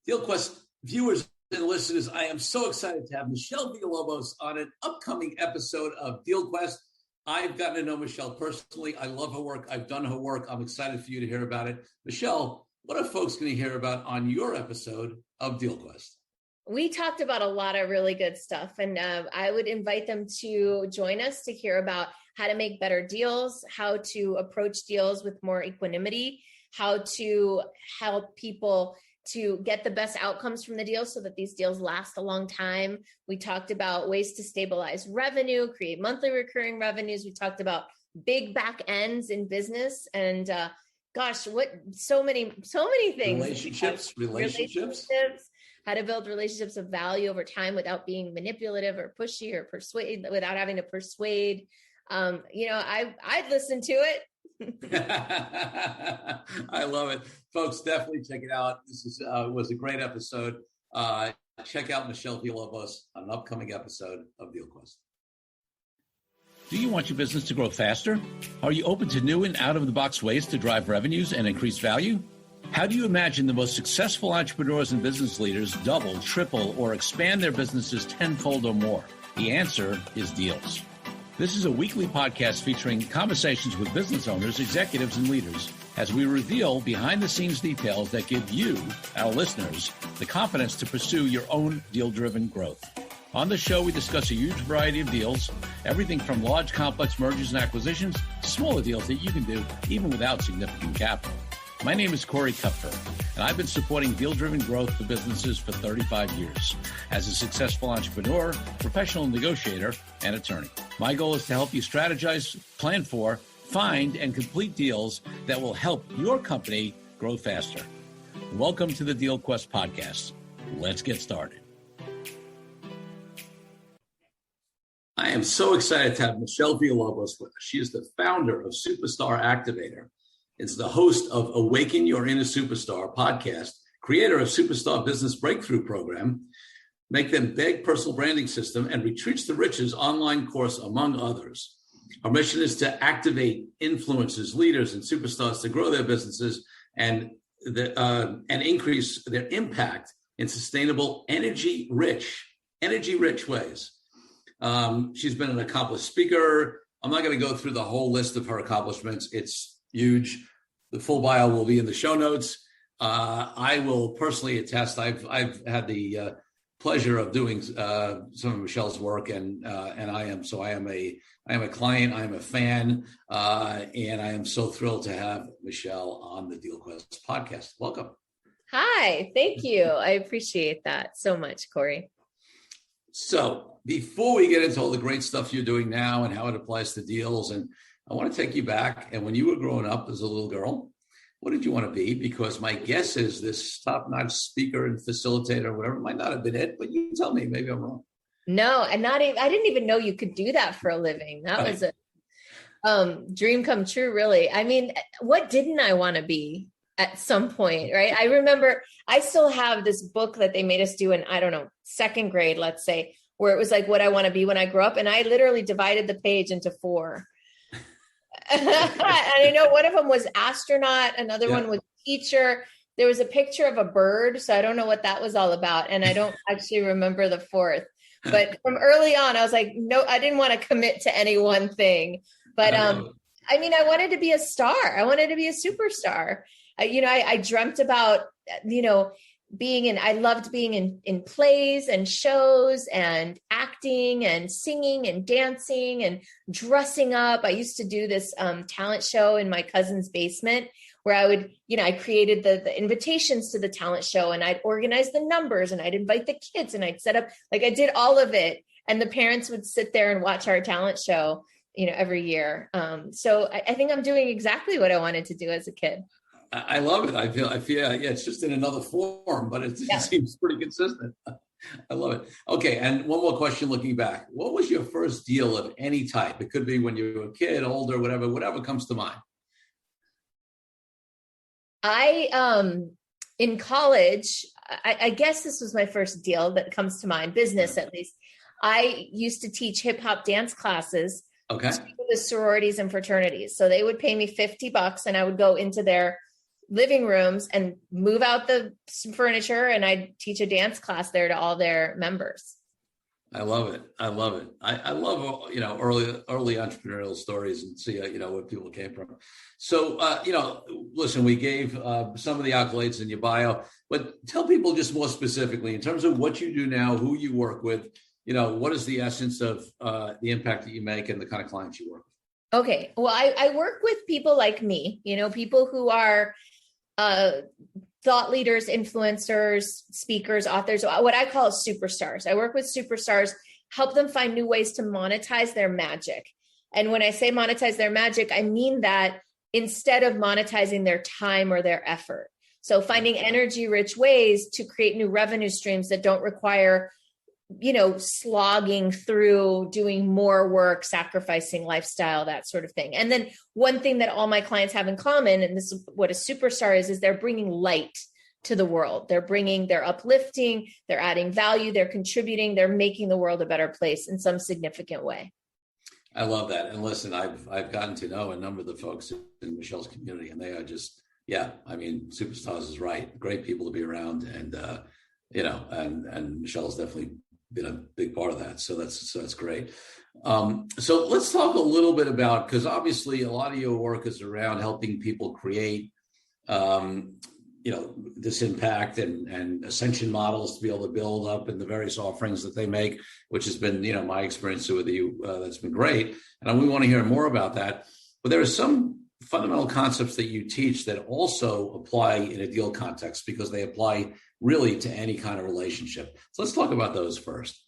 DealQuest viewers and listeners, I am so excited to have Michelle Villalobos on an upcoming episode of DealQuest. I've gotten to know Michelle personally. I love her work. I've done her work. I'm excited for you to hear about it. Michelle, what are folks going to hear about on your episode of DealQuest? We talked about a lot of really good stuff, and I would invite them to join us to hear about how to make better deals, how to approach deals with more equanimity, how to help people to get the best outcomes from the deals so that these deals last a long time. We talked about ways to stabilize revenue, create monthly recurring revenues. We talked about big back ends in business and so many things. Relationships. How to build relationships of value over time without being manipulative or pushy or without having to persuade. I'd listen to it. I love it. Folks, definitely check it out. This was a great episode. Check out Michelle Villalobos on an upcoming episode of DealQuest. Do you want your business to grow faster? Are you open to new and out-of-the-box ways to drive revenues and increase value? How do you imagine the most successful entrepreneurs and business leaders double, triple, or expand their businesses tenfold or more? The answer is deals. This is a weekly podcast featuring conversations with business owners, executives, and leaders as we reveal behind-the-scenes details that give you, our listeners, the confidence to pursue your own deal-driven growth. On the show, we discuss a huge variety of deals, everything from large, complex mergers and acquisitions to smaller deals that you can do even without significant capital. My name is Corey Kupfer, and I've been supporting deal-driven growth for businesses for 35 years as a successful entrepreneur, professional negotiator, and attorney. My goal is to help you strategize, plan for, find, and complete deals that will help your company grow faster. Welcome to the DealQuest podcast. Let's get started. I am so excited to have Michelle Villalobos with us. She is the founder of Superstar Activator. It's the host of Awaken Your Inner Superstar podcast, creator of Superstar Business Breakthrough Program, Make Them Big personal branding system, and Retreats to Riches online course, among others. Our mission is to activate influencers, leaders, and superstars to grow their businesses and increase their impact in sustainable, energy-rich ways. She's been an accomplished speaker. I'm not going to go through the whole list of her accomplishments. It's huge. The full bio will be in the show notes. I will personally attest. I've had the pleasure of doing some of Michelle's work, and I am a client. I am a fan, and I am so thrilled to have Michelle on the DealQuest podcast. Welcome. Hi, thank you. I appreciate that so much, Corey. So before we get into all the great stuff you're doing now and how it applies to deals, and I want to take you back. And when you were growing up as a little girl, what did you want to be? Because my guess is this top-notch speaker and facilitator, whatever, might not have been it, but you tell me, maybe I'm wrong. No, and I didn't even know you could do that for a living. That was a dream come true, really. I mean, what didn't I want to be at some point, right? I remember I still have this book that they made us do in, I don't know, second grade, let's say, where it was like what I want to be when I grow up. And I literally divided the page into 4. And I know one of them was astronaut. Another one was teacher. There was a picture of a bird. So I don't know what that was all about. And I don't actually remember the 4th, but from early on, I was like, no, I didn't want to commit to any one thing, but, I mean, I wanted to be a star. I wanted to be a superstar. I dreamt about, I loved being in plays and shows and acting and singing and dancing and dressing up. I used to do this talent show in my cousin's basement where I would, I created the invitations to the talent show, and I'd organize the numbers, and I'd invite the kids, and I'd set up, I did all of it. And the parents would sit there and watch our talent show, every year. So I think I'm doing exactly what I wanted to do as a kid. I love it. I feel, it's just in another form, but it seems pretty consistent. I love it. Okay. And one more question looking back. What was your first deal of any type? It could be when you were a kid, older, whatever comes to mind. In college, I guess this was my first deal that comes to mind, business at least. I used to teach hip hop dance classes to the sororities and fraternities. So they would pay me $50 and I would go into their living rooms and move out the furniture, and I'd teach a dance class there to all their members. I love it. I love it. I love, early entrepreneurial stories and see, where people came from. So, listen, we gave some of the accolades in your bio, but tell people just more specifically in terms of what you do now, who you work with, what is the essence of the impact that you make and the kind of clients you work with? Okay. Well, I work with people like me, people who are thought leaders, influencers, speakers, authors, what I call superstars. I work with superstars, help them find new ways to monetize their magic. And when I say monetize their magic, I mean that instead of monetizing their time or their effort. So finding energy rich ways to create new revenue streams that don't require, slogging through, doing more work, sacrificing lifestyle, that sort of thing. And then one thing that all my clients have in common, and this is what a superstar is they're bringing light to the world. They're uplifting, they're adding value, they're contributing, they're making the world a better place in some significant way. I love that. And listen, I've gotten to know a number of the folks in Michelle's community, and they are just, superstars is right. Great people to be around. And, and Michelle's definitely been a big part of that. So that's great. So let's talk a little bit about, because obviously a lot of your work is around helping people create, this impact and ascension models to be able to build up in the various offerings that they make, which has been, my experience with you. That's been great. And we want to hear more about that. But there are some fundamental concepts that you teach that also apply in a deal context, because they apply really to any kind of relationship. So let's talk about those first.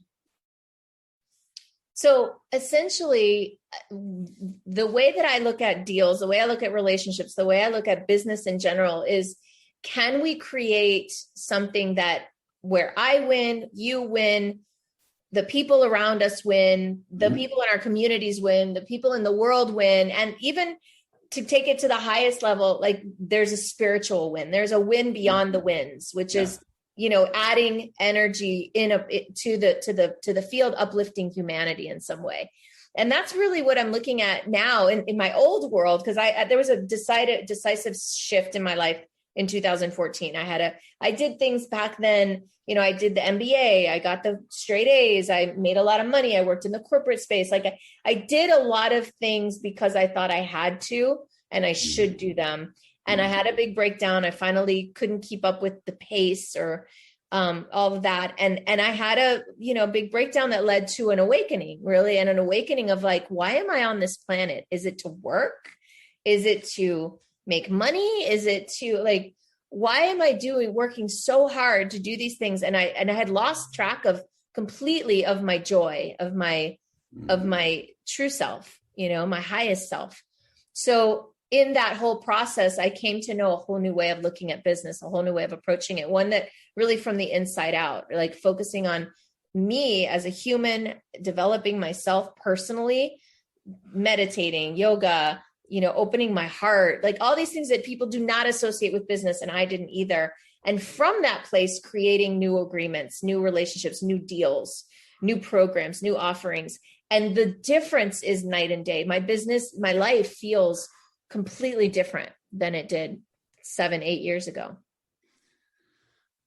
So essentially, the way that I look at deals, the way I look at relationships, the way I look at business in general is, can we create something where I win, you win, the people around us win, the people in our communities win, the people in the world win, and even to take it to the highest level, like there's a spiritual win. There's a win beyond the wins, which is, adding energy to the field, uplifting humanity in some way. And that's really what I'm looking at now in my old world, because there was a decisive shift in my life in 2014. I did things back then. I did the MBA, I got the straight A's, I made a lot of money, I worked in the corporate space. Like I did a lot of things because I thought I had to, and I should do them. And I had a big breakdown. I finally couldn't keep up with the pace or all of that. And I had a, big breakdown that led to an awakening, really. And an awakening of like, why am I on this planet? Is it to work? Is it to make money? Is it to why am I working so hard to do these things? And I had lost track completely of my joy, of my true self, my highest self. So in that whole process, I came to know a whole new way of looking at business, a whole new way of approaching it. One that really from the inside out, like focusing on me as a human, developing myself personally, meditating, yoga, opening my heart, like all these things that people do not associate with business. And I didn't either. And from that place, creating new agreements, new relationships, new deals, new programs, new offerings. And the difference is night and day. My business, my life feels completely different than it did 7-8 years ago.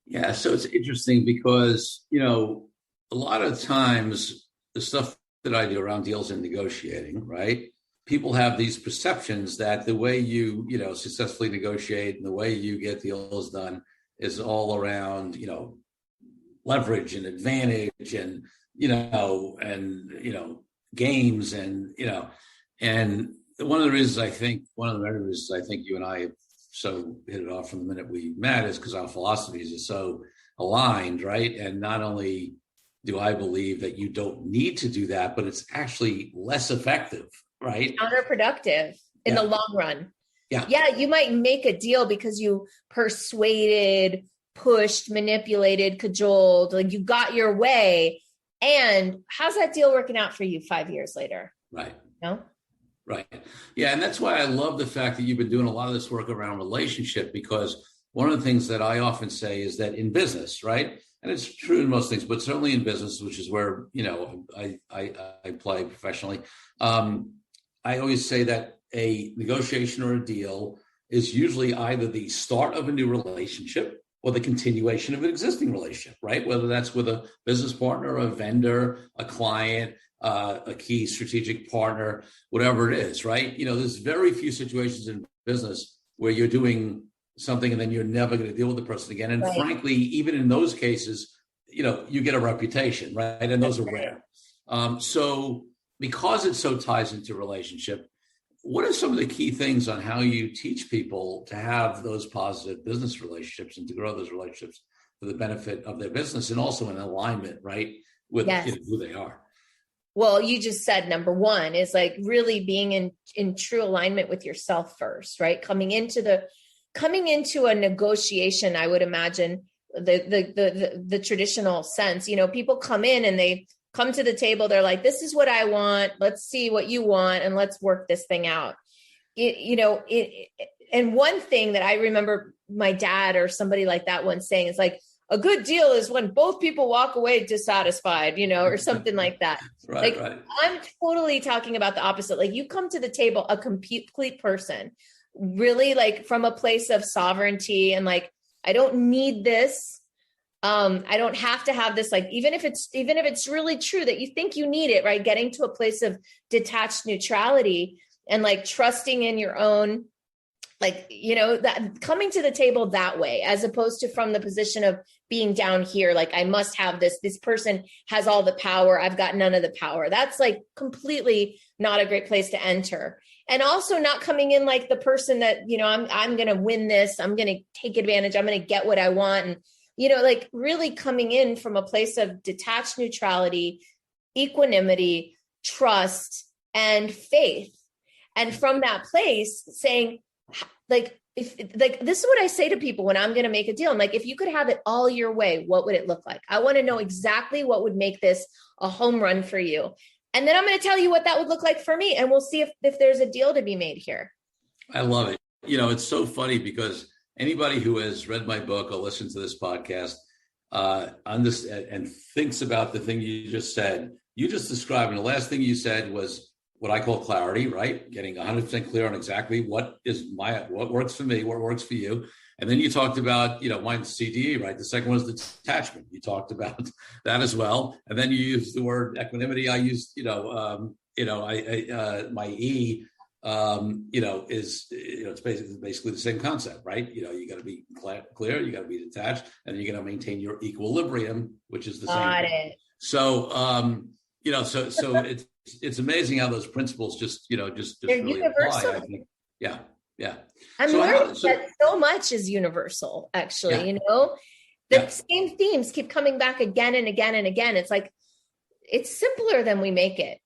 Yeah. So it's interesting because, a lot of times the stuff that I do around deals and negotiating, right? People have these perceptions that the way you, successfully negotiate and the way you get deals done is all around, leverage and advantage and, games and one of the reasons I think you and I have so hit it off from the minute we met is because our philosophies are so aligned, right? And not only do I believe that you don't need to do that, but it's actually less effective, right? Counterproductive in the long run. Yeah. Yeah. You might make a deal because you persuaded, pushed, manipulated, cajoled, like you got your way. And how's that deal working out for you 5 years later? Right. No? Right. Yeah. And that's why I love the fact that you've been doing a lot of this work around relationship, because one of the things that I often say is that in business, right? And it's true in most things, but certainly in business, which is where, I play professionally. I always say that a negotiation or a deal is usually either the start of a new relationship or the continuation of an existing relationship, right? Whether that's with a business partner, a vendor, a client, a key strategic partner, whatever it is, right? There's very few situations in business where you're doing something and then you're never going to deal with the person again. And frankly, even in those cases, you get a reputation, right? And those are rare. So because it so ties into relationship, what are some of the key things on how you teach people to have those positive business relationships and to grow those relationships for the benefit of their business and also in alignment, right, with who they are? Well, you just said number one is like really being in true alignment with yourself first, right? Coming into a negotiation, I would imagine the traditional sense, people come in and they come to the table. They're like, this is what I want. Let's see what you want. And let's work this thing out. And one thing that I remember my dad or somebody like that once saying is like, a good deal is when both people walk away dissatisfied, or something like that. Right. I'm totally talking about the opposite. Like you come to the table, a complete person, really like from a place of sovereignty and like, I don't need this. I don't have to have this, like, even if it's really true that you think you need it, right? Getting to a place of detached neutrality and like trusting in your own, like, that coming to the table that way, as opposed to from the position of being down here. Like, I must have this person has all the power. I've got none of the power. That's like completely not a great place to enter. And also not coming in like the person that, I'm going to win this. I'm going to take advantage. I'm going to get what I want. And, like really coming in from a place of detached neutrality, equanimity, trust, and faith. And from that place saying, like, this is what I say to people when I'm going to make a deal. I'm like, if you could have it all your way, what would it look like? I want to know exactly what would make this a home run for you. And then I'm going to tell you what that would look like for me. And we'll see if there's a deal to be made here. I love it. It's so funny because anybody who has read my book or listened to this podcast understands and thinks about the thing you just said, you just described. And the last thing you said was what I call clarity, right? Getting 100% clear on exactly what works for me, what works for you. And then you talked about, mine's CDE, right? The second one is detachment. You talked about that as well. And then you used the word equanimity. I used, my E, is, it's basically the same concept, right? You got to be clear, you got to be detached, and then you got to maintain your equilibrium, which is the same thing. So, so it's amazing how those principles just really universal. apply, I think. Yeah. I'm learning that so much is universal, actually, the same themes keep coming back again and again and again. It's like, it's simpler than we make it,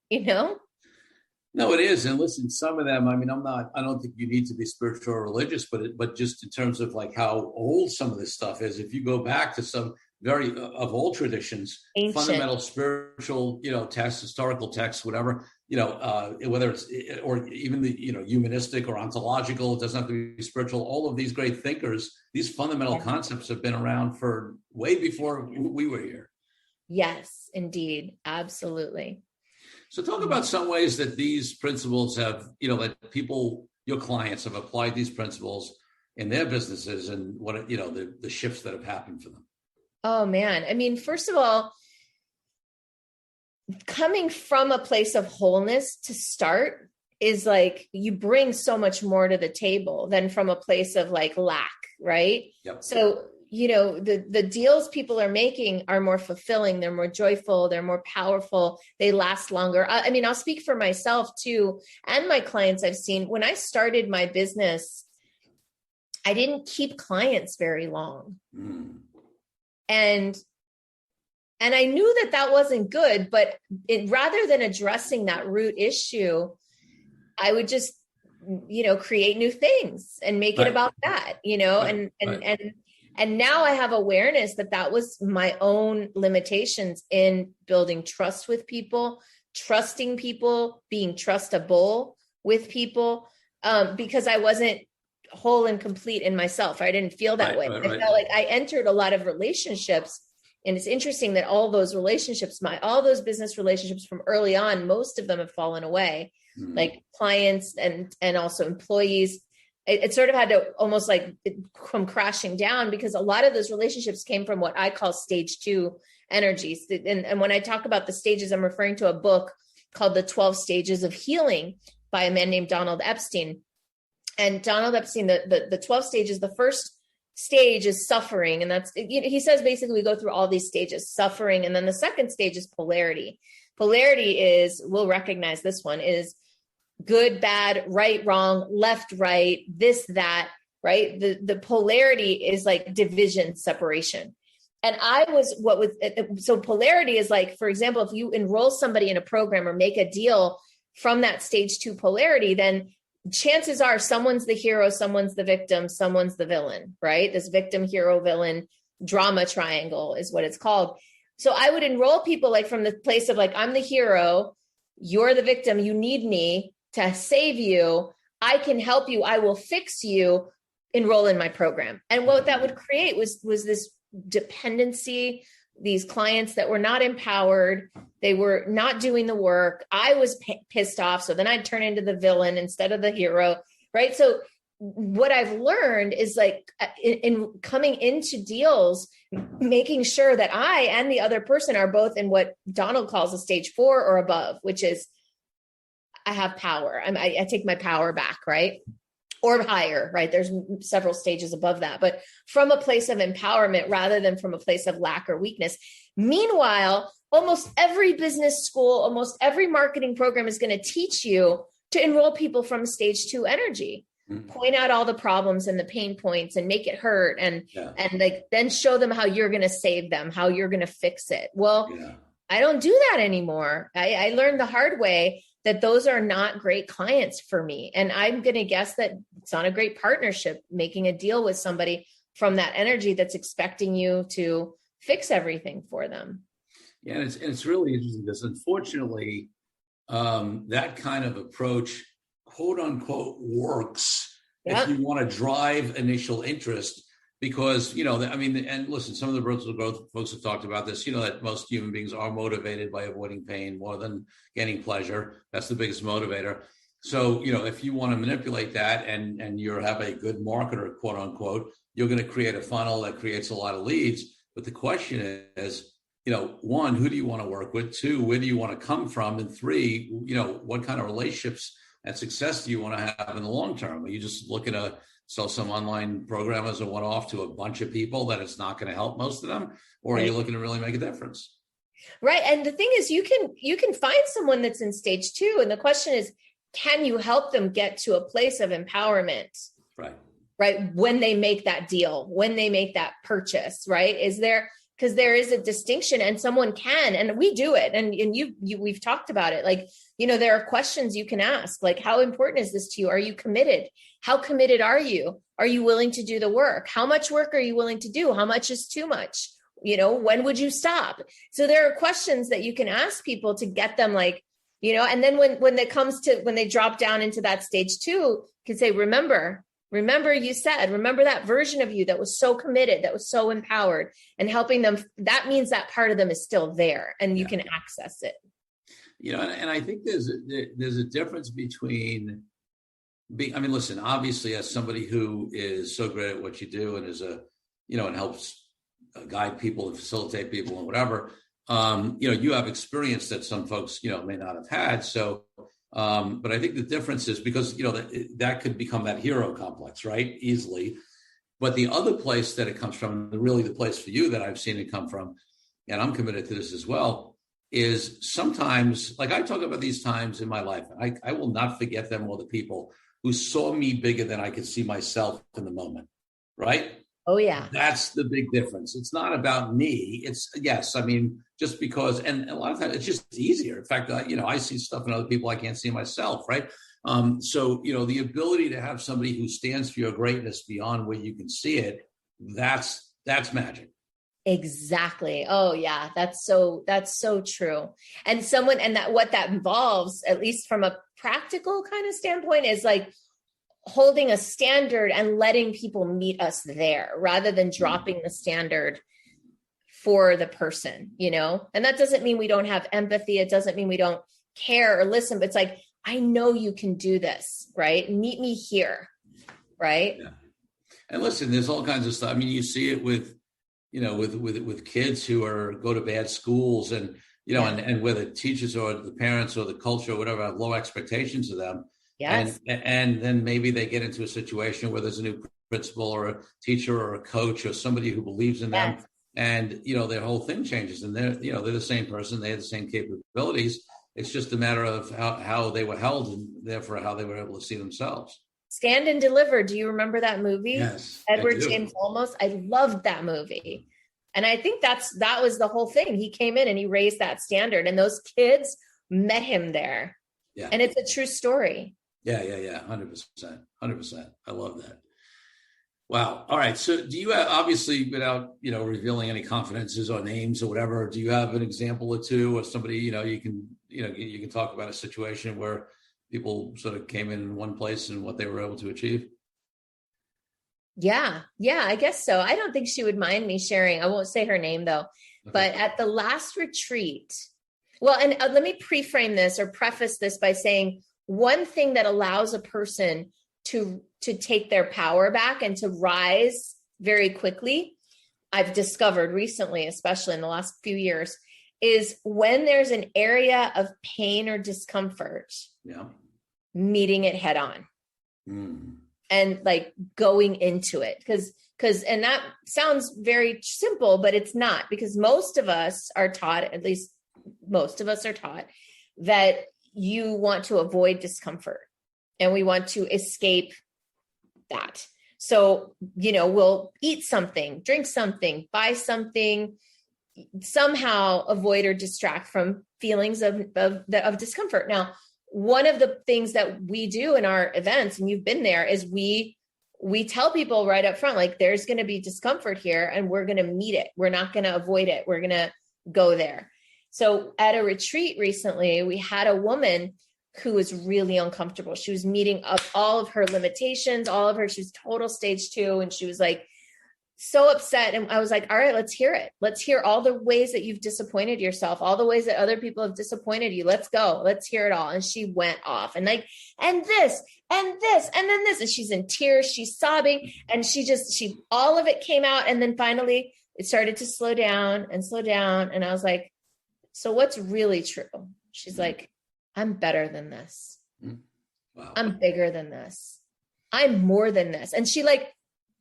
No, it is. And listen, some of them, I don't think you need to be spiritual or religious, but just in terms of like how old some of this stuff is, if you go back to some very of old traditions, ancient, fundamental spiritual, texts, historical texts, whatever, whether it's, or even the, humanistic or ontological, it doesn't have to be spiritual. All of these great thinkers, these fundamental concepts have been around for way before we were here. Yes, indeed. Absolutely. So talk about some ways that these principles have, that people, your clients have applied these principles in their businesses and what, the shifts that have happened for them. Oh, man. First of all, coming from a place of wholeness to start is like, you bring so much more to the table than from a place of like lack, right? Yep. So, the deals people are making are more fulfilling. They're more joyful. They're more powerful. They last longer. I'll speak for myself too. And my clients I've seen when I started my business, I didn't keep clients very long. And I knew that wasn't good, but rather than addressing that root issue, I would just, create new things and make it about that, and now I have awareness that was my own limitations in building trust with people, trusting people, being trustable with people, because I wasn't whole and complete in myself. I didn't feel that way. I felt like I entered a lot of relationships, and it's interesting that all those business relationships from early on, most of them have fallen away, like clients and also employees. it sort of had to almost like come crashing down, because a lot of those relationships came from what I call stage 2 energies. And when I talk about the stages, I'm referring to a book called The 12 Stages of Healing by a man named Donald Epstein. And Donald Epstein, the 12 stages, the first stage is suffering. And that's, he says, basically we go through all these stages, suffering. And then the second stage is polarity. Polarity is, we'll recognize this one, is good, bad, right, wrong, left, right, this, that, right? The polarity is like division, separation. And so polarity is like, for example, if you enroll somebody in a program or make a deal from that stage 2 polarity, then chances are someone's the hero, someone's the victim, someone's the villain, right? This victim, hero, villain drama triangle is what it's called. So I would enroll people like from the place of like, I'm the hero, you're the victim, you need me to save you, I can help you, I will fix you, enroll in my program. And what that would create was this dependency, these clients that were not empowered, they were not doing the work. I was pissed off. So then I'd turn into the villain instead of the hero, right? So what I've learned is like in coming into deals, making sure that I and the other person are both in what Donald calls a stage 4 or above, which is I have power. I take my power back, right? Or higher, right? There's several stages above that, but from a place of empowerment rather than from a place of lack or weakness. Meanwhile, almost every business school, almost every marketing program is going to teach you to enroll people from stage 2 energy. Point out all the problems and the pain points and make it hurt and like then show them how you're going to save them, how you're going to fix it. Well, I don't do that anymore. I learned the hard way that those are not great clients for me. And I'm going to guess that it's not a great partnership, making a deal with somebody from that energy that's expecting you to fix everything for them. Yeah, and it's really interesting because unfortunately, that kind of approach, quote unquote, works if you want to drive initial interest. Because, and listen, some of the personal growth folks have talked about this, that most human beings are motivated by avoiding pain more than gaining pleasure. That's the biggest motivator. So, if you want to manipulate that and you have a good marketer, quote unquote, you're going to create a funnel that creates a lot of leads. But the question is, 1, who do you want to work with? 2, where do you want to come from? And 3, what kind of relationships and success do you want to have in the long term? Are you just looking to sell some online program as a one-off to a bunch of people that it's not going to help most of them? Or are you looking to really make a difference? Right. And the thing is, you can find someone that's in stage 2. And the question is, can you help them get to a place of empowerment? Right. When they make that deal, when they make that purchase, right? Because there is a distinction and someone can, and we do it. And we've talked about it. Like, there are questions you can ask, like, how important is this to you? Are you committed? How committed are you? Are you willing to do the work? How much work are you willing to do? How much is too much? When would you stop? So there are questions that you can ask people to get them like, and then when they drop down into that stage 2, you can say, remember that version of you that was so committed, that was so empowered, and helping them. That means that part of them is still there and you can access it. And I think there's a difference between listen, obviously as somebody who is so great at what you do and is and helps guide people and facilitate people and whatever, you have experience that some folks, may not have had. So, but I think the difference is because, that could become that hero complex, right? Easily. But the other place that it comes from, really the place for you that I've seen it come from, and I'm committed to this as well, is sometimes, like I talk about these times in my life, I will not forget them or the people who saw me bigger than I could see myself in the moment, right? Oh, yeah. That's the big difference. It's not about me. It's, just because, and a lot of times it's just easier. In fact, I see stuff in other people I can't see myself, right? So, the ability to have somebody who stands for your greatness beyond where you can see it, that's magic. Exactly. Oh yeah. That's so true. And what that involves, at least from a practical kind of standpoint, is like holding a standard and letting people meet us there rather than dropping the standard for the person, and that doesn't mean we don't have empathy. It doesn't mean we don't care or listen, but it's like, I know you can do this, right? Meet me here. right? Yeah. And listen, there's all kinds of stuff. I mean, you see it with, with kids who go to bad schools, and, and whether teachers or the parents or the culture or whatever have low expectations of them. Yes. And then maybe they get into a situation where there's a new principal or a teacher or a coach or somebody who believes in them. And, their whole thing changes, and they're the same person. They have the same capabilities. It's just a matter of how they were held, and therefore how they were able to see themselves. Stand and Deliver. Do you remember that movie? Yes. Edward James Olmos. I loved that movie. And I think that was the whole thing. He came in and he raised that standard, and those kids met him there. Yeah. And it's a true story. Yeah. 100%. I love that. Wow. All right. So do you have, obviously, without, revealing any confidences or names or whatever, do you have an example or two, or somebody, you can talk about a situation where people sort of came in one place and what they were able to achieve? Yeah, I guess so. I don't think she would mind me sharing. I won't say her name though, okay. But at the last retreat, well, and let me pre-frame this or preface this by saying one thing that allows a person to take their power back and to rise very quickly, I've discovered recently, especially in the last few years, is when there's an area of pain or discomfort, meeting it head on. And like going into it, because and that sounds very simple, but it's not, because most of us are taught, at least most of us are taught, that you want to avoid discomfort and we want to escape that. So, we'll eat something, drink something, buy something, somehow avoid or distract from feelings of discomfort. Now, one of the things that we do in our events, and you've been there, is we tell people right up front, like, there's going to be discomfort here and we're going to meet it. We're not going to avoid it. We're going to go there. So at a retreat recently, we had a woman who was really uncomfortable. She was meeting up all of her limitations, she was total stage 2. And she was like, so upset. And I was like, all right, let's hear it. Let's hear all the ways that you've disappointed yourself, all the ways that other people have disappointed you. Let's go. Let's hear it all. And she went off and like, and this, and this, and then this. And she's in tears, she's sobbing. And she all of it came out. And then finally it started to slow down. And I was like, so what's really true? She's like, I'm better than this. Wow. I'm bigger than this. I'm more than this. And she like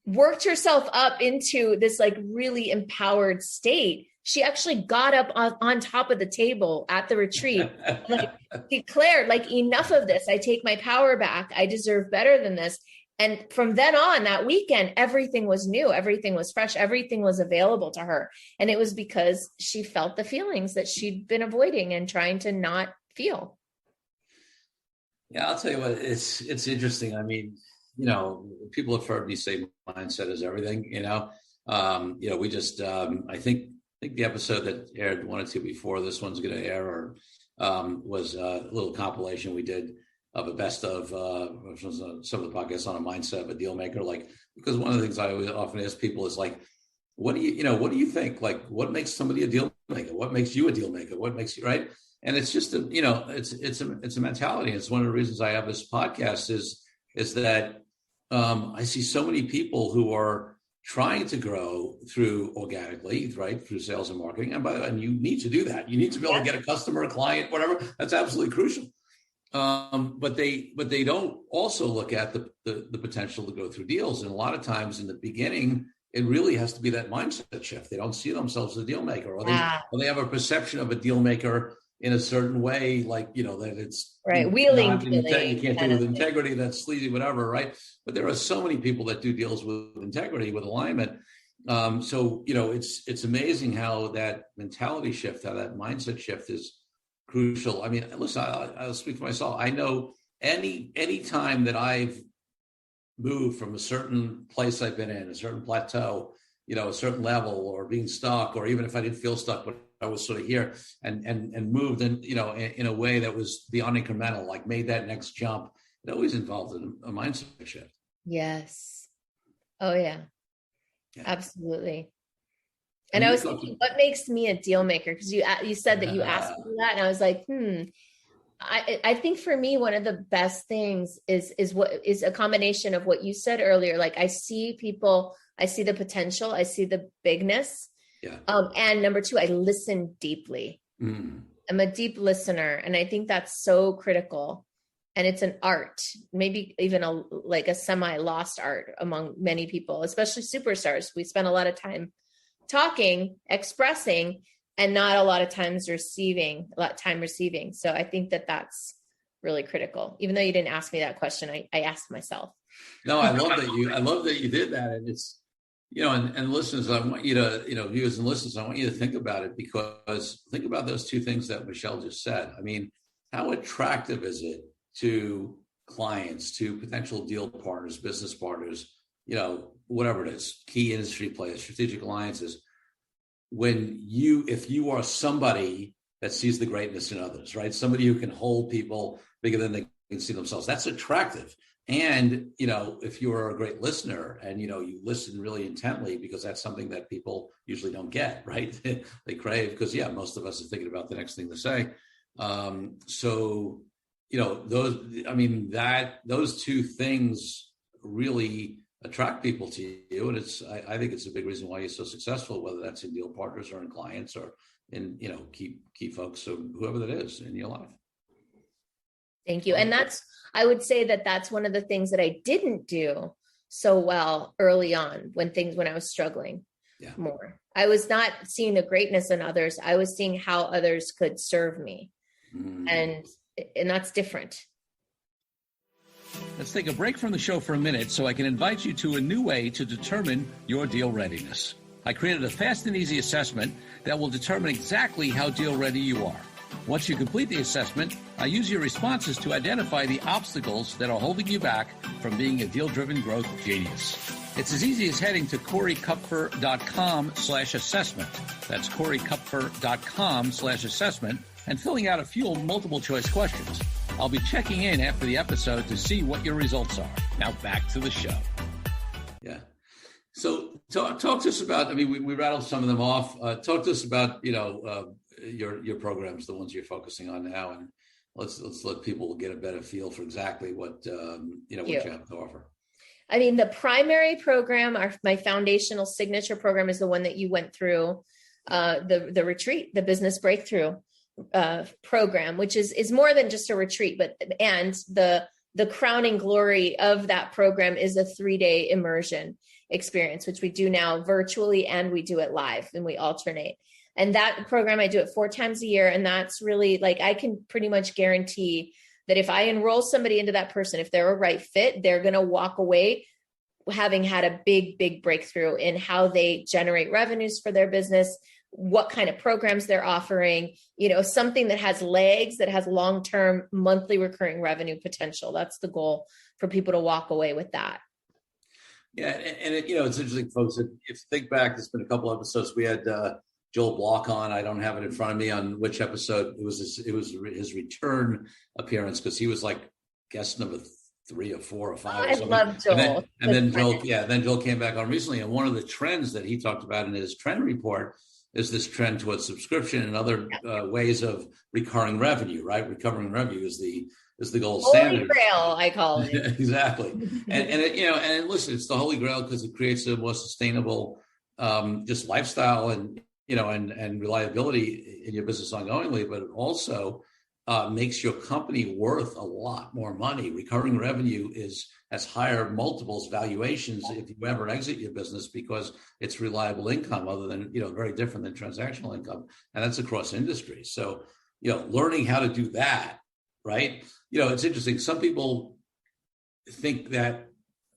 worked herself up into this like really empowered state. She actually got up on top of the table at the retreat, like declared like, enough of this. I take my power back. I deserve better than this. And from then on, that weekend, everything was new. Everything was fresh. Everything was available to her. And it was because she felt the feelings that she'd been avoiding and trying to not feel. Yeah, I'll tell you what, it's interesting. I mean, people have heard me say mindset is everything, we just, I think the episode that aired 1 or 2 before this one's going to air was a little compilation we did of a best of some of the podcasts on a mindset of a deal maker. Like, because one of the things I always often ask people is like, what do you think? Like, what makes somebody a deal maker? What makes you a deal maker? What makes you, right? And it's just it's a mentality. It's one of the reasons I have this podcast is that I see so many people who are trying to grow organically, right, through sales and marketing. And you need to do that. You need to be able to get a customer, a client, whatever. That's absolutely crucial. But they don't also look at the potential to go through deals. And a lot of times in the beginning, it really has to be that mindset shift. They don't see themselves as a deal maker, or they have a perception of a deal maker in a certain way, like, that it's right. Wheeling. You can't do it with integrity. That's sleazy, whatever. Right. But there are so many people that do deals with integrity, with alignment. So, it's amazing how that mentality shift, how that mindset shift is crucial. I mean, listen, I'll speak for myself. I know any time that I've moved from a certain place I've been in, a certain plateau, a certain level, or being stuck, or even if I didn't feel stuck, but I was sort of here and moved in a way that was beyond incremental, like made that next jump. It always involved a mindset shift. Yes. Oh yeah. Absolutely. And I was thinking, what makes me a deal maker? Because you said that you asked me that, and I was like, I think for me, one of the best things is a combination of what you said earlier. Like I see people, I see the potential, I see the bigness. Yeah. And number two, I listen deeply. I'm a deep listener. And I think that's so critical. And it's an art, maybe even a semi-lost art among many people, especially superstars. We spend a lot of time talking, expressing, and not a lot of times receiving. So I think that that's really critical. Even though you didn't ask me that question, I asked myself. No, I love that you did that. And it's, and listeners, I want you to, viewers and listeners, I want you to think about it, because think about those two things that Michelle just said. I mean, how attractive is it to clients, to potential deal partners, business partners, whatever it is, key industry players, strategic alliances, if you are somebody that sees the greatness in others, right? Somebody who can hold people bigger than they can see themselves, that's attractive. And, if you are a great listener and, you listen really intently, because that's something that people usually don't get, right? They crave, because most of us are thinking about the next thing to say. Those two things really attract people to you. And I think it's a big reason why you're so successful, whether that's in deal partners or in clients or in, key folks or whoever that is in your life. Thank you. And I would say that's one of the things that I didn't do so well early on when I was struggling more. I was not seeing the greatness in others. I was seeing how others could serve me. And that's different. Let's take a break from the show for a minute so I can invite you to a new way to determine your deal readiness. I created a fast and easy assessment that will determine exactly how deal ready you are. Once you complete the assessment, I use your responses to identify the obstacles that are holding you back from being a deal-driven growth genius. It's as easy as heading to CoreyKupfer.com/assessment. That's CoreyKupfer.com/assessment and filling out a few multiple choice questions. I'll be checking in after the episode to see what your results are. Now back to the show. Yeah. So talk to us about, we rattled some of them off. Talk to us about, your programs, the ones you're focusing on now, and let's let people get a better feel for exactly what, what you have to offer. The primary program, my foundational signature program, is the one that you went through, the retreat, the business breakthrough program, which is more than just a retreat, and the crowning glory of that program is a 3-day immersion experience, which we do now virtually and we do it live, and we alternate. And that program, I do it 4 times a year. And that's really I can pretty much guarantee that if I enroll somebody into that person, if they're a right fit, they're going to walk away having had a big, big breakthrough in how they generate revenues for their business, what kind of programs they're offering, something that has legs, that has long-term monthly recurring revenue potential. That's the goal, for people to walk away with that. Yeah. And it's interesting, folks, if you think back, there's been a couple episodes. We had Joel Block on. I don't have it in front of me on which episode. It was his return appearance, because he was guest number 3 or 4 or 5. I love Joel. And then Joel came back on recently. And one of the trends that he talked about in his trend report is this trend towards subscription and other ways of recurring revenue, right? Recurring revenue is the gold standard. Holy Grail, I call it. Exactly. And listen, it's the Holy Grail because it creates a more sustainable just lifestyle and reliability in your business ongoingly, but it also makes your company worth a lot more money. Recurring revenue has higher multiples, valuations if you ever exit your business, because it's reliable income, other than, very different than transactional income. And that's across industries. So, learning how to do that, right? It's interesting. Some people think that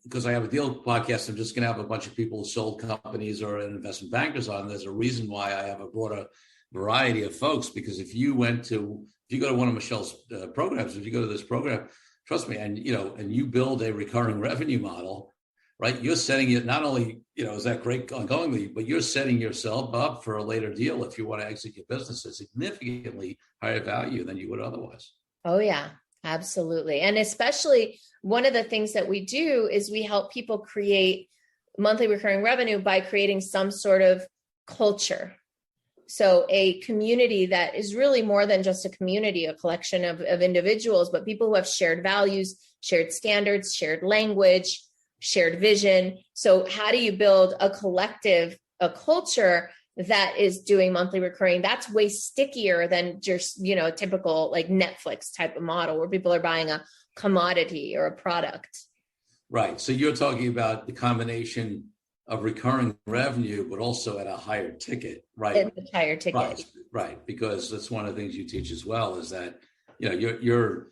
because I have a deal podcast, I'm just going to have a bunch of people who sold companies or investment bankers on. There's a reason why I have a broader variety of folks, because if you go to one of Michelle's programs, if you go to this program, trust me, and you build a recurring revenue model, right? You're setting it, not only, is that great ongoingly, but you're setting yourself up for a later deal if you want to exit your business at significantly higher value than you would otherwise. Oh yeah, absolutely. And especially one of the things that we do is we help people create monthly recurring revenue by creating some sort of culture So a community that is really more than just a community, a collection of individuals, but people who have shared values, shared standards, shared language, shared vision. So how do you build a collective, a culture that is doing monthly recurring? That's way stickier than just, a typical like Netflix type of model where people are buying a commodity or a product. Right. So you're talking about the combination of recurring revenue, but also at a higher ticket, right? At a higher ticket. Right. Because that's one of the things you teach as well is that, you're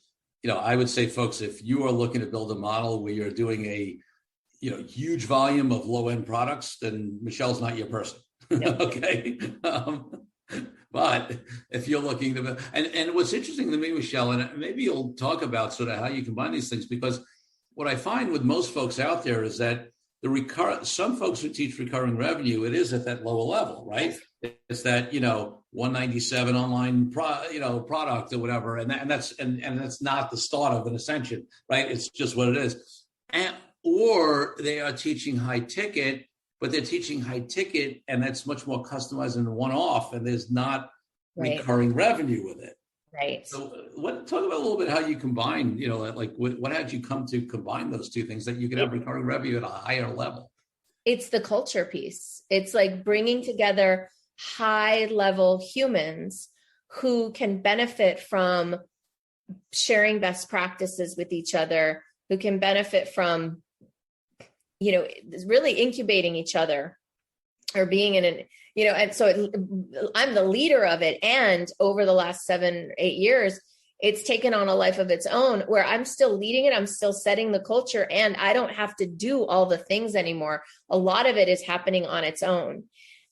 I would say, folks, if you are looking to build a model where you're doing a, huge volume of low end products, then Michelle's not your person. Yep. Okay. But if you're looking to, and what's interesting to me, Michelle, and maybe you'll talk about sort of how you combine these things, because what I find with most folks out there is that some folks who teach recurring revenue, it is at that lower level, right? It's that, 197 online product or whatever. And that's not the start of an ascension, right? It's just what it is. Or they are teaching high ticket, but they're teaching high ticket and that's much more customized and one-off, and there's not recurring revenue with it. Right. So talk about a little bit how you combine, what had you come to combine those two things that you could have recurring revenue at a higher level? It's the culture piece. It's like bringing together high level humans who can benefit from sharing best practices with each other, who can benefit from, really incubating each other or being in an, and so I'm the leader of it. And over the last 7-8 years, it's taken on a life of its own where I'm still leading it. I'm still setting the culture and I don't have to do all the things anymore. A lot of it is happening on its own.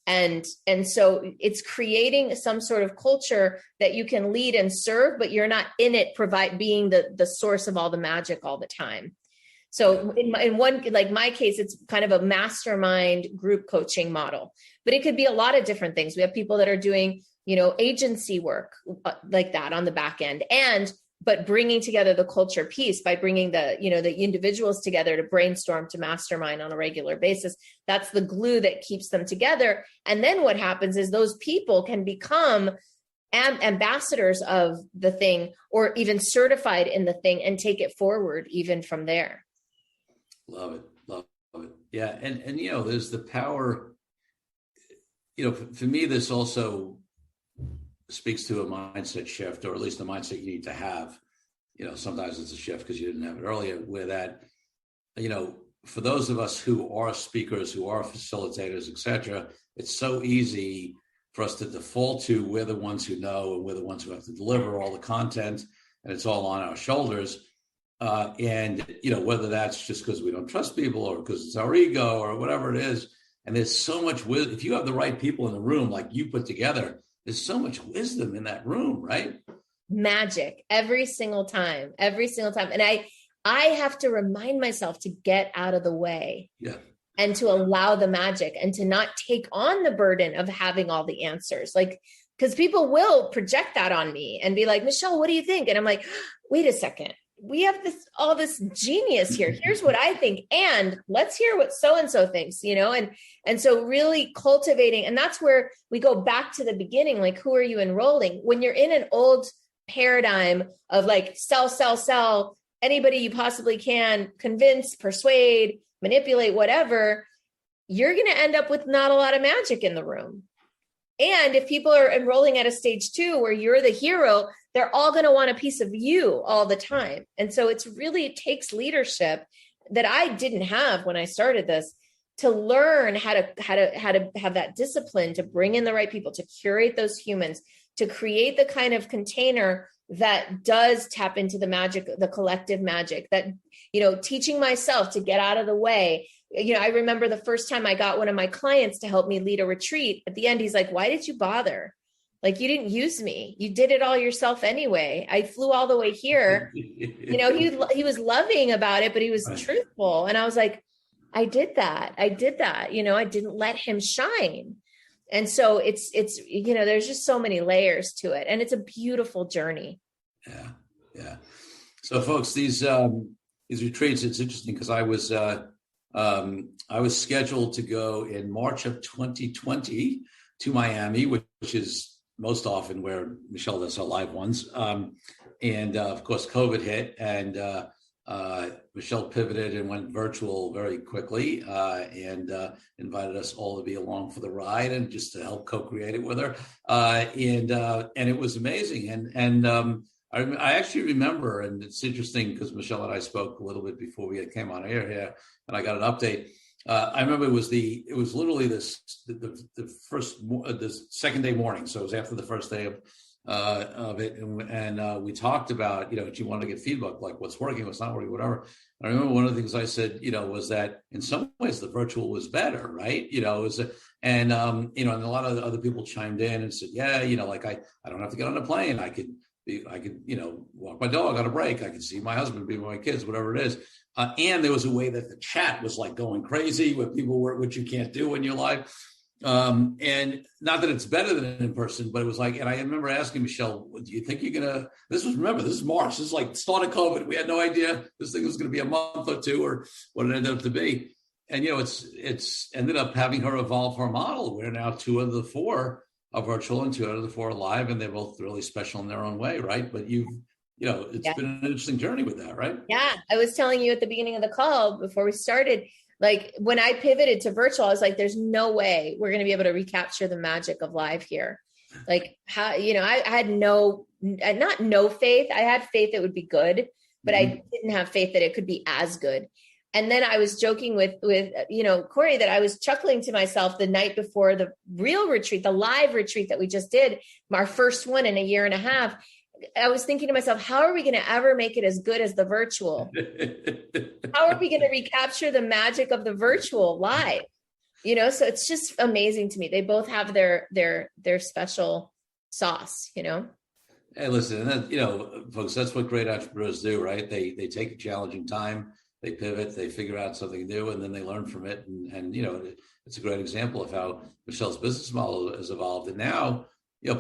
And so it's creating some sort of culture that you can lead and serve, but you're not in it, being the source of all the magic all the time. So in one, like my case, it's kind of a mastermind group coaching model, but it could be a lot of different things. We have people that are doing, agency work like that on the back end, but bringing together the culture piece by bringing the individuals together to brainstorm, to mastermind on a regular basis. That's the glue that keeps them together. And then what happens is those people can become ambassadors of the thing or even certified in the thing and take it forward even from there. Love it. Yeah. And there's the power, for me, this also speaks to a mindset shift, or at least a mindset you need to have. Sometimes it's a shift because you didn't have it earlier, where that, for those of us who are speakers, who are facilitators, etc., it's so easy for us to default to we're the ones who know and we're the ones who have to deliver all the content and it's all on our shoulders. And whether that's just because we don't trust people or because it's our ego or whatever it is. And there's so much wisdom. If you have the right people in the room, like you put together, there's so much wisdom in that room, right? Magic every single time. And I have to remind myself to get out of the way and to allow the magic and to not take on the burden of having all the answers. Like, because people will project that on me and be like, Michelle, what do you think? And I'm like, wait a second. We have all this genius here. Here's what I think. And let's hear what so-and-so thinks, and so really cultivating. And that's where we go back to the beginning. Like, who are you enrolling? When you're in an old paradigm of like, sell, anybody you possibly can, convince, persuade, manipulate, whatever, you're going to end up with not a lot of magic in the room. And if people are enrolling at a stage 2 where you're the hero, they're all going to want a piece of you all the time. And so it takes leadership that I didn't have when I started this, to learn how to have that discipline, to bring in the right people, to curate those humans, to create the kind of container that does tap into the magic, the collective magic, that, teaching myself to get out of the way. I remember the first time I got one of my clients to help me lead a retreat. At the end, he's like, why did you bother? Like, you didn't use me. You did it all yourself anyway. I flew all the way here. He was loving about it, but he was truthful. And I was like, I did that. I didn't let him shine. And so it's, there's just so many layers to it, and it's a beautiful journey. Yeah. So folks, these retreats, it's interesting because I was scheduled to go in March of 2020 to Miami, which is most often where Michelle does her live ones. And of course, COVID hit, and Michelle pivoted and went virtual very quickly, and invited us all to be along for the ride and just to help co-create it with her. And it was amazing. And I actually remember, and it's interesting because Michelle and I spoke a little bit before we came on air here, and I got an update. I remember it was literally the second day morning, so it was after the first day of it, and we talked about, she wanted to get feedback, like what's working, what's not working, whatever. And I remember one of the things I said, was that in some ways the virtual was better, right? And a lot of other people chimed in and said, yeah, like I don't have to get on a plane. I could walk my dog on a break. I could see my husband, be with my kids, whatever it is. And there was a way that the chat was like going crazy with people, which you can't do when you're live. And not that it's better than in person, but it was like, and I remember asking Michelle, do you think you're going to, this is March. This is like start of COVID. We had no idea this thing was going to be a month or two or what it ended up to be. And, it's ended up having her evolve her model. We're now 2 of the 4 are virtual and 2 out of the 4 are live, and they're both really special in their own way. Right. But it's been an interesting journey with that, right? Yeah. I was telling you at the beginning of the call before we started, like when I pivoted to virtual, I was like, there's no way we're going to be able to recapture the magic of live here. Like how, I had not no faith. I had faith it would be good, but I didn't have faith that it could be as good. And then I was joking with Corey, that I was chuckling to myself the night before the real retreat, the live retreat that we just did, our first one in a year and a half. I was thinking to myself, how are we going to ever make it as good as the virtual? How are we going to recapture the magic of the virtual live? So it's just amazing to me. They both have their special sauce, Hey, listen, and folks, that's what great entrepreneurs do, right? They take a challenging time, they pivot, they figure out something new, and then they learn from it. And it's a great example of how Michelle's business model has evolved. And now,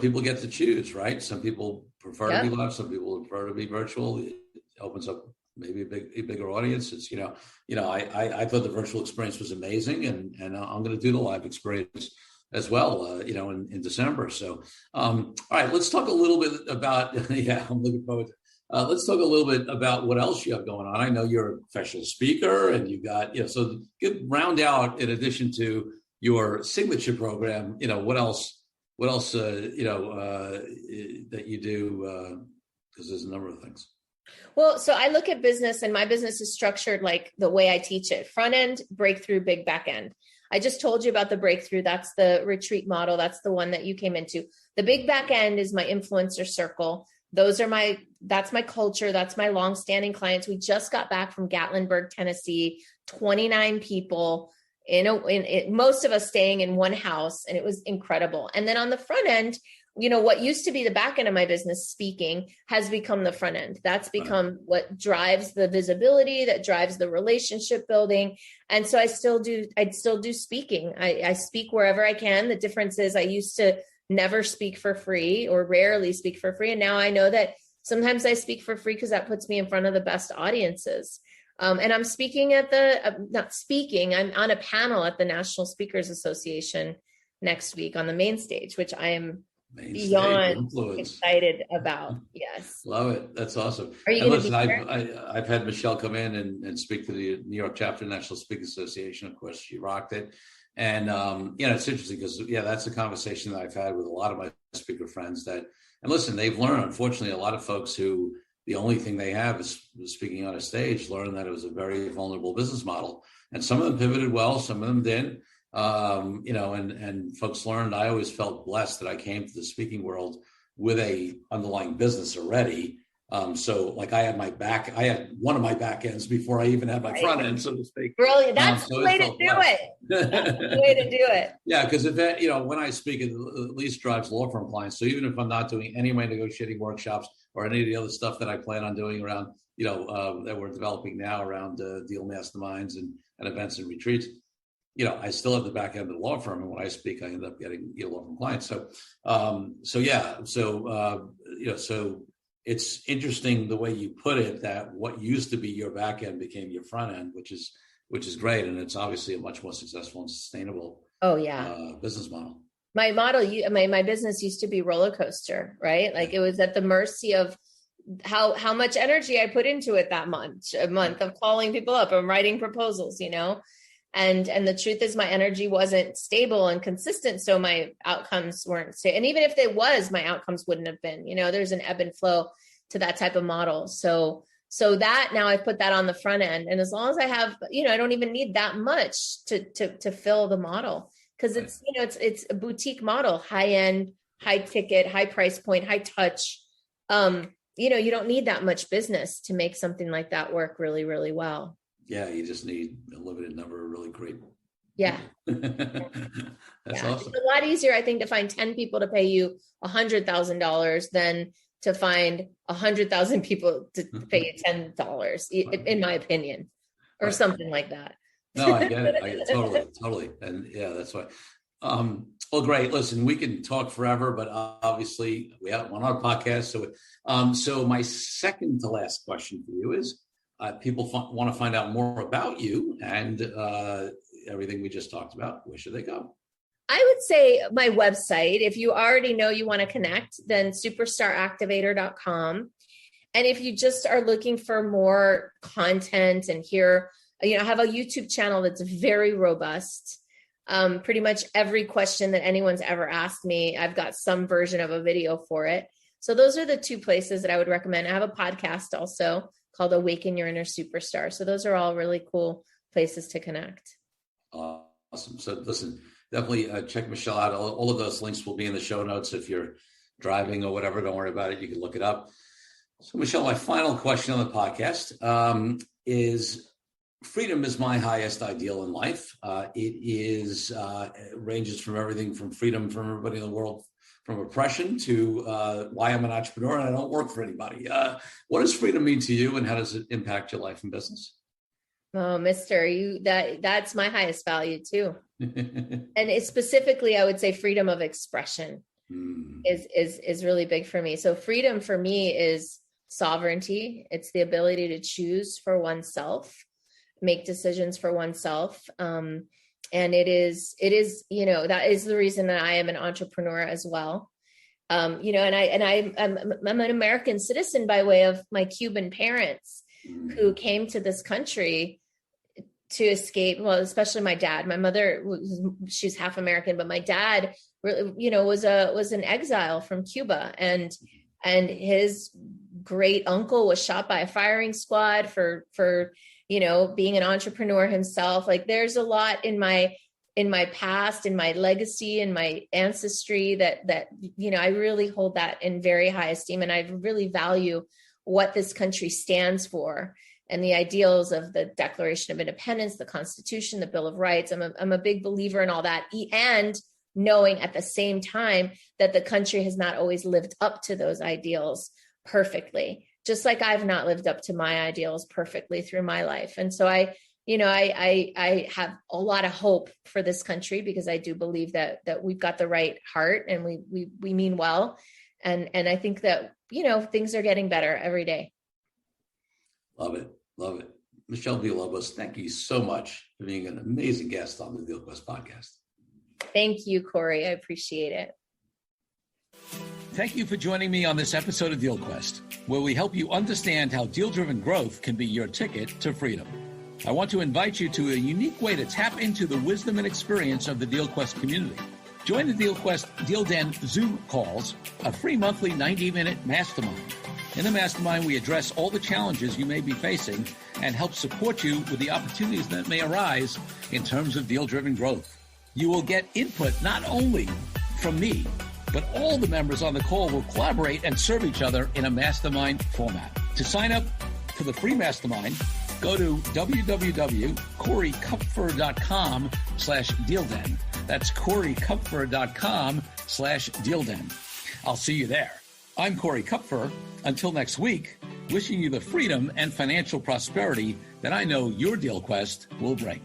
people get to choose, right? Some people prefer to be live. Some people prefer to be virtual. It opens up maybe a bigger audience. It's, I thought the virtual experience was amazing, and I'm going to do the live experience as well, in December. So, all right, let's talk a little bit about, I'm looking forward to let's talk a little bit about what else you have going on. I know you're a professional speaker, and you got, so round out, in addition to your signature program, what else, that you do, because there's a number of things. Well, so I look at business, and my business is structured like the way I teach it: front end, breakthrough, big back end. I just told you about the breakthrough. That's the retreat model. That's the one that you came into. The big back end is my influencer circle. That's my culture. That's my longstanding clients. We just got back from Gatlinburg, Tennessee, 29 people, most of us staying in one house, and it was incredible. And then on the front end, what used to be the back end of my business, speaking, has become the front end. That's become what drives the visibility, that drives the relationship building. And so I'd still do speaking. I speak wherever I can. The difference is I used to never speak for free, or rarely speak for free. And now I know that sometimes I speak for free because that puts me in front of the best audiences. And I'm speaking at I'm on a panel at the National Speakers Association next week on the main stage, which I am beyond excited about. Yes. Love it. That's awesome. Are you going to be I've had Michelle come in and speak to the New York chapter of the National Speakers Association. Of course, she rocked it. And, it's interesting because, that's a conversation that I've had with a lot of my speaker friends and listen, they've learned, unfortunately, a lot of folks who the only thing they have is speaking on a stage, learned that it was a very vulnerable business model. And some of them pivoted well, some of them didn't. And folks learned. I always felt blessed that I came to the speaking world with a underlying business already. So like I had one of my back ends before I even had my front end, so to speak. Brilliant. That's the way to do it. That's the way to do it. Yeah. Because when I speak, it at least drives law firm clients. So even if I'm not doing any of my negotiating workshops or any of the other stuff that I plan on doing around, that we're developing now around deal masterminds and events and retreats, I still have the back end of the law firm. And when I speak, I end up getting law firm clients. So it's interesting the way you put it, that what used to be your back end became your front end, which is great. And it's obviously a much more successful and sustainable business model. My model, my business used to be roller coaster, right? Like it was at the mercy of how much energy I put into it that month, a month of calling people up and writing proposals, and the truth is my energy wasn't stable and consistent. So my outcomes weren't stable. And even if they was, my outcomes wouldn't have been, there's an ebb and flow to that type of model. So that now I've put that on the front end. And as long as I have, I don't even need that much to fill the model, because it's, it's a boutique model, high end, high ticket, high price point, high touch. You don't need that much business to make something like that work really, really well. Yeah, you just need a limited number of really great. Yeah. That's awesome. It's a lot easier, I think, to find 10 people to pay you $100,000 than to find 100,000 people to pay you $10, in my opinion, or something like that. No, I get it. Totally. And yeah, that's why. Well, great. Listen, we can talk forever, but obviously we have on our podcast. So my second to last question for you is, people want to find out more about you and everything we just talked about. Where should they go? I would say my website. If you already know you want to connect, then superstaractivator.com. And if you just are looking for more content and hear, I have a YouTube channel that's very robust. Pretty much every question that anyone's ever asked me, I've got some version of a video for it. So those are the two places that I would recommend. I have a podcast also called Awaken Your Inner Superstar. So those are all really cool places to connect. Awesome. So listen, definitely check Michelle out. All of those links will be in the show notes. If you're driving or whatever, don't worry about it. You can look it up. So Michelle, my final question on the podcast is, freedom is my highest ideal in life. It ranges from everything from freedom from everybody in the world, from oppression to why I'm an entrepreneur and I don't work for anybody. What does freedom mean to you, and how does it impact your life and business? Oh, Mister, that's my highest value too. And it's specifically, I would say freedom of expression is really big for me. So freedom for me is sovereignty. It's the ability to choose for oneself, make decisions for oneself. And it is, that is the reason that I am an entrepreneur as well. And I'm an American citizen by way of my Cuban parents who came to this country to escape. Well, especially my dad. My mother, she's half American, but my dad, was an exile from Cuba, and his great uncle was shot by a firing squad for being an entrepreneur himself. Like there's a lot in my past, in my legacy, in my ancestry that I really hold that in very high esteem. And I really value what this country stands for and the ideals of the Declaration of Independence, the Constitution, the Bill of Rights. I'm a big believer in all that, and knowing at the same time that the country has not always lived up to those ideals perfectly, just like I've not lived up to my ideals perfectly through my life. And so I have a lot of hope for this country, because I do believe that we've got the right heart and we mean well. And I think that, things are getting better every day. Love it. Michelle Villalobos, thank you so much for being an amazing guest on the DealQuest podcast. Thank you, Corey. I appreciate it. Thank you for joining me on this episode of DealQuest, where we help you understand how deal-driven growth can be your ticket to freedom. I want to invite you to a unique way to tap into the wisdom and experience of the DealQuest community. Join the DealQuest Deal Den Zoom calls, a free monthly 90-minute mastermind. In the mastermind, we address all the challenges you may be facing and help support you with the opportunities that may arise in terms of deal-driven growth. You will get input not only from me, but all the members on the call will collaborate and serve each other in a mastermind format. To sign up for the free mastermind, go to www.coreykupfer.com/dealden. That's coreykupfer.com/dealden. I'll see you there. I'm Corey Kupfer. Until next week, wishing you the freedom and financial prosperity that I know your DealQuest will bring.